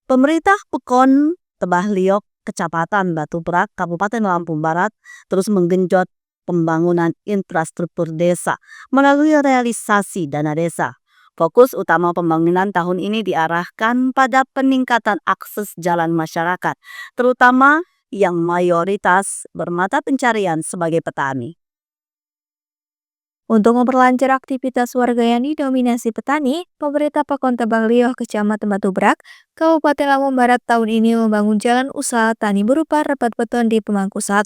Pemerintah Pekon Tebah Liok, Kecamatan Batu Berak, Kabupaten Lampung Barat, terus menggenjot pembangunan infrastruktur desa melalui realisasi dana desa. Fokus utama pembangunan tahun ini diarahkan pada peningkatan akses jalan masyarakat, terutama yang mayoritas bermata pencarian sebagai petani. Untuk memperlancar aktivitas warga yang didominasi petani, pemerintah Pekon Tebah Liok, Kecamatan Batu Berak, Kabupaten Lampung Barat tahun ini membangun jalan usaha tani berupa rebat beton di Pemangku 1.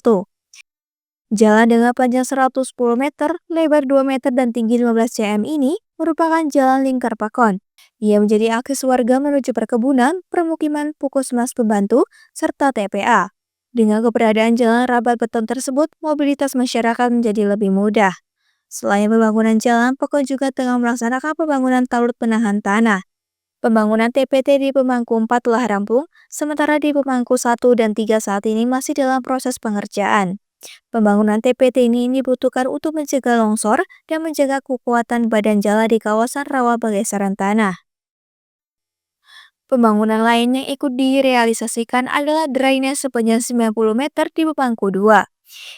Jalan dengan panjang 110 meter, lebar 2 meter dan tinggi 15 cm ini merupakan jalan lingkar Pekon. Ia menjadi akses warga menuju perkebunan, permukiman, puskesmas pembantu, serta TPA. Dengan keberadaan jalan rabat beton tersebut, mobilitas masyarakat menjadi lebih mudah. Selain pembangunan jalan, Pekon juga tengah melaksanakan pembangunan talud penahan tanah. Pembangunan TPT di Pemangku 4 telah rampung, sementara di Pemangku 1 dan 3 saat ini masih dalam proses pengerjaan. Pembangunan TPT ini dibutuhkan untuk mencegah longsor dan menjaga kekuatan badan jalan di kawasan rawan pergeseran tanah. Pembangunan lain yang ikut direalisasikan adalah drainase sepanjang 90 meter di Pemangku 2.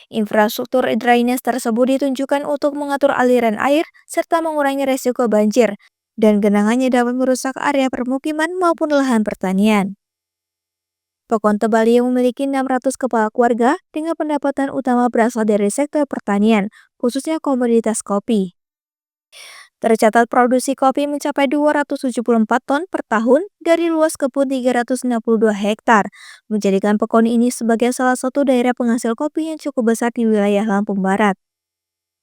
Infrastruktur drainase tersebut ditunjukkan untuk mengatur aliran air serta mengurangi resiko banjir, dan genangannya dapat merusak area permukiman maupun lahan pertanian. Pekon Tebah Liok memiliki 600 kepala keluarga dengan pendapatan utama berasal dari sektor pertanian, khususnya komoditas kopi. Tercatat produksi kopi mencapai 274 ton per tahun dari luas kebun 362 hektar, menjadikan Pekon ini sebagai salah satu daerah penghasil kopi yang cukup besar di wilayah Lampung Barat.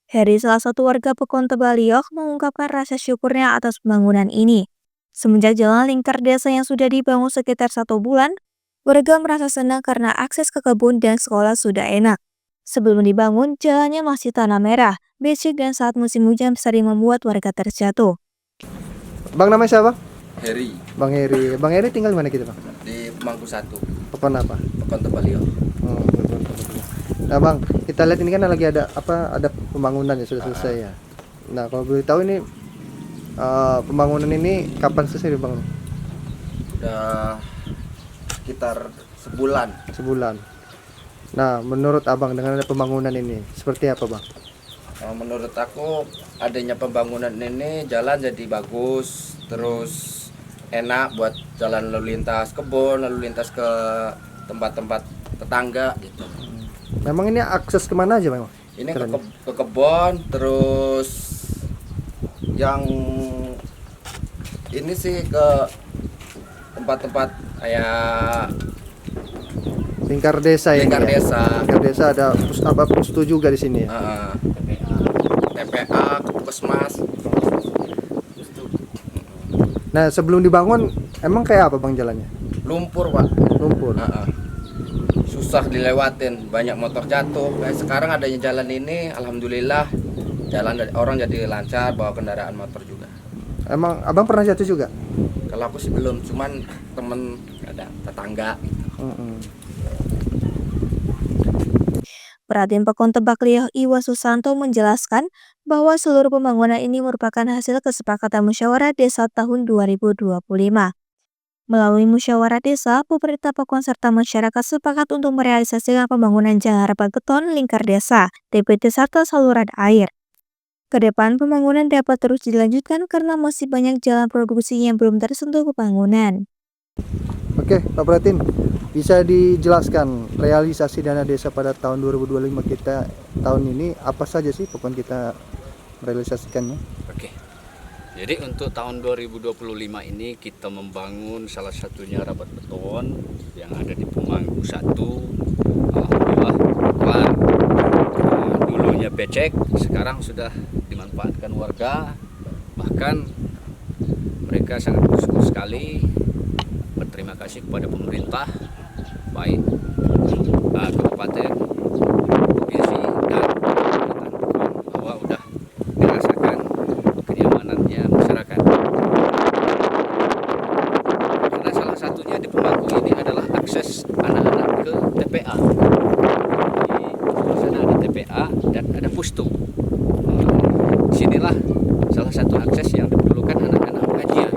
Heri, salah satu warga Pekon Tebah Liok, mengungkapkan rasa syukurnya atas pembangunan ini. Semenjak jalan lingkar desa yang sudah dibangun sekitar 1 bulan, warga merasa senang karena akses ke kebun dan sekolah sudah enak. Sebelum dibangun, jalannya masih tanah merah, becek, dan saat musim hujan sering membuat warga terjatuh. Bang, namanya siapa? Heri, Bang Heri. Bang Heri tinggal di mana kita, Bang? di Pemangku 1, Pekon apa? Pekon Tebah Liok. Oh, betul. Nah, Bang, kita lihat ini kan lagi ada pembangunan ya, sudah selesai ya. Nah, kalau boleh tahu ini pembangunan ini kapan selesai dibangun? Udah sekitar sebulan. Sebulan. Nah, menurut Abang dengan ada pembangunan ini seperti apa, Bang? Menurut aku adanya pembangunan ini jalan jadi bagus, terus enak buat jalan lalu lintas kebun, lalu lintas ke tempat-tempat tetangga gitu. Memang ini akses kemana aja, Bang? Ini ke kebun, terus yang ini sih ke tempat-tempat kayak Lingkar desa ya. lingkar desa. Lingkar desa ada pustu juga di sini ya. TPA, ke puskesmas. Nah, sebelum dibangun emang kayak apa, Bang, jalannya? Lumpur, Pak. Lumpur. Susah dilewatin, banyak motor jatuh. Kayak sekarang adanya jalan ini, alhamdulillah jalan orang jadi lancar, bawa kendaraan motor juga. Emang Abang pernah jatuh juga? Kalau aku sih belum, cuman temen ada tetangga. Perhatian Pekon Tebah Liok Iwa Susanto menjelaskan bahwa seluruh pembangunan ini merupakan hasil kesepakatan musyawarah desa tahun 2025. Melalui musyawarah desa, pemerintah Pekon serta masyarakat sepakat untuk merealisasikan pembangunan jalan rapat beton lingkar desa, TPT serta saluran air. Kedepan pembangunan dapat terus dilanjutkan karena masih banyak jalan produksi yang belum tersentuh pembangunan. Oke, Pak Pratin, bisa dijelaskan realisasi dana desa pada tahun 2025 kita tahun ini apa saja sih Pekon kita realisasikannya? Oke. Jadi untuk tahun 2025 ini kita membangun salah satunya rabat beton yang ada di Pemangku 1. Alhamdulillah kelar. Dulunya becek, sekarang sudah dimanfaatkan warga. Bahkan mereka sangat bersyukur sekali, berterima kasih kepada pemerintah baik kabupaten, provinsi dan bahwa udah dirasakan kenyamanannya masyarakat. Karena salah satunya di Pemangku ini adalah akses anak-anak ke TPA. Di sana ada TPA dan ada pustu. Sinilah salah satu akses yang diperlukan anak-anak pengajian,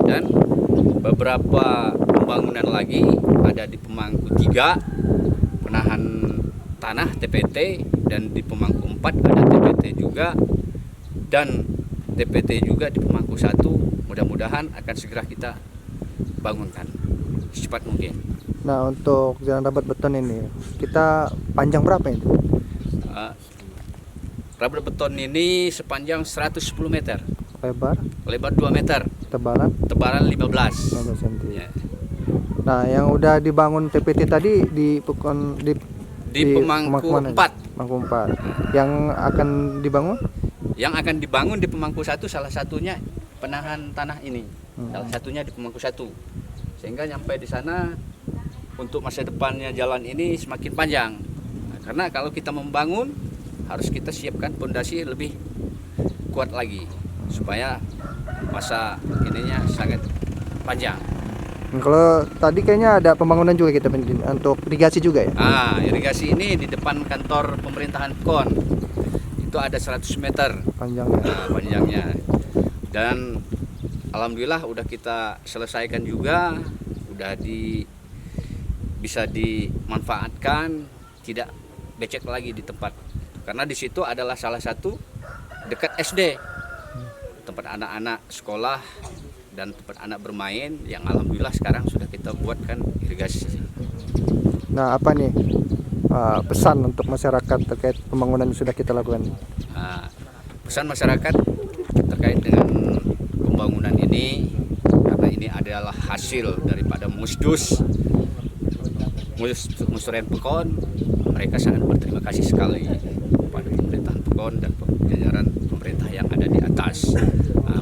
dan beberapa pembangunan lagi ada di Pemangku 3 penahan tanah TPT, dan di Pemangku 4 ada TPT juga, dan TPT juga di Pemangku 1 mudah-mudahan akan segera kita bangunkan secepat mungkin. Nah, untuk jalan rabat beton ini kita panjang berapa itu? Rabat beton ini sepanjang 110 meter, Lebar, lebar 2 meter, tebalan tebalan 15. 15 cm. Ya. Nah, yang udah dibangun TPT tadi di Di Pemangku mana? 4. Pemangku 4. Yang akan dibangun? Yang akan dibangun di Pemangku 1 salah satunya penahan tanah ini. Salah satunya di Pemangku 1. Sehingga nyampe di sana untuk masa depannya jalan ini semakin panjang. Nah, karena kalau kita membangun harus kita siapkan pondasi lebih kuat lagi supaya masa ininya sangat panjang. Kalau tadi kayaknya ada pembangunan juga kita untuk irigasi juga ya? Irigasi ini di depan kantor pemerintahan PKON. Itu ada 100 meter Panjangnya. panjangnya. Dan alhamdulillah udah kita selesaikan juga, udah bisa dimanfaatkan, tidak becek lagi di tempat. Karena di situ adalah salah satu dekat SD, tempat anak-anak sekolah dan tempat anak bermain yang alhamdulillah sekarang sudah kita buatkan irigasi. Nah, apa nih pesan untuk masyarakat terkait pembangunan yang sudah kita lakukan? Pesan masyarakat terkait dengan pembangunan ini, karena ini adalah hasil daripada Musren PKON, mereka sangat berterima kasih sekali kepada pemerintahan PKON dan jajaran pemerintah yang ada di atas.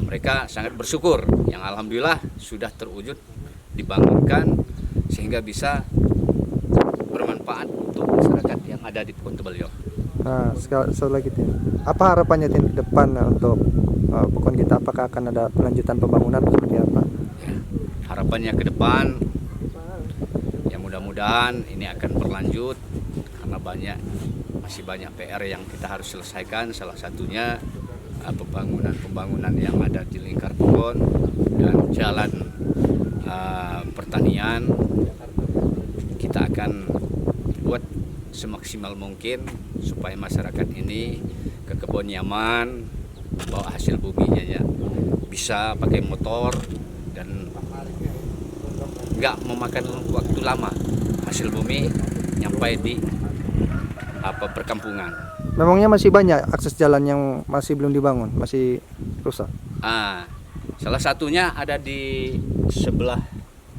Mereka sangat bersyukur yang alhamdulillah sudah terwujud dibangunkan sehingga bisa bermanfaat untuk masyarakat yang ada di PKON Tebalio. Nah, sekali lagi Tin, apa harapannya Tin ke depan untuk PKON kita? Apakah akan ada pelanjutan pembangunan seperti apa? Harapannya ke depan ya mudah-mudahan ini akan berlanjut karena masih banyak PR yang kita harus selesaikan, salah satunya pembangunan yang ada di lingkar PKON dan jalan pertanian. Kita akan buat semaksimal mungkin supaya masyarakat ini ke kebun nyaman, bawa hasil buminya ya, bisa pakai motor dan nggak memakan waktu lama hasil bumi nyampai di perkampungan. Memangnya masih banyak akses jalan yang masih belum dibangun, masih rusak? Salah satunya ada di sebelah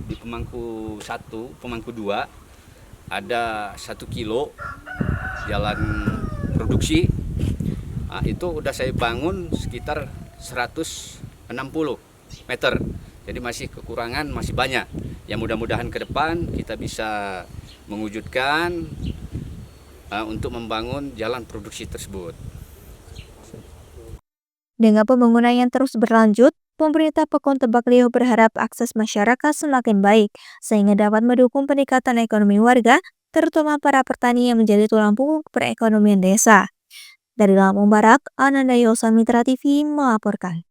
di Pemangku 1, Pemangku 2 ada 1 kilo jalan produksi. Itu udah saya bangun sekitar 160 meter. Jadi masih kekurangan, masih banyak. Ya mudah-mudahan ke depan kita bisa mewujudkan untuk membangun jalan produksi tersebut. Dengan pembangunan yang terus berlanjut, pemerintah PKON Tebalio berharap akses masyarakat semakin baik, sehingga dapat mendukung peningkatan ekonomi warga, terutama para petani yang menjadi tulang punggung perekonomian desa. Dari Lampung Barat, Ananda Yosa Mitra TV melaporkan.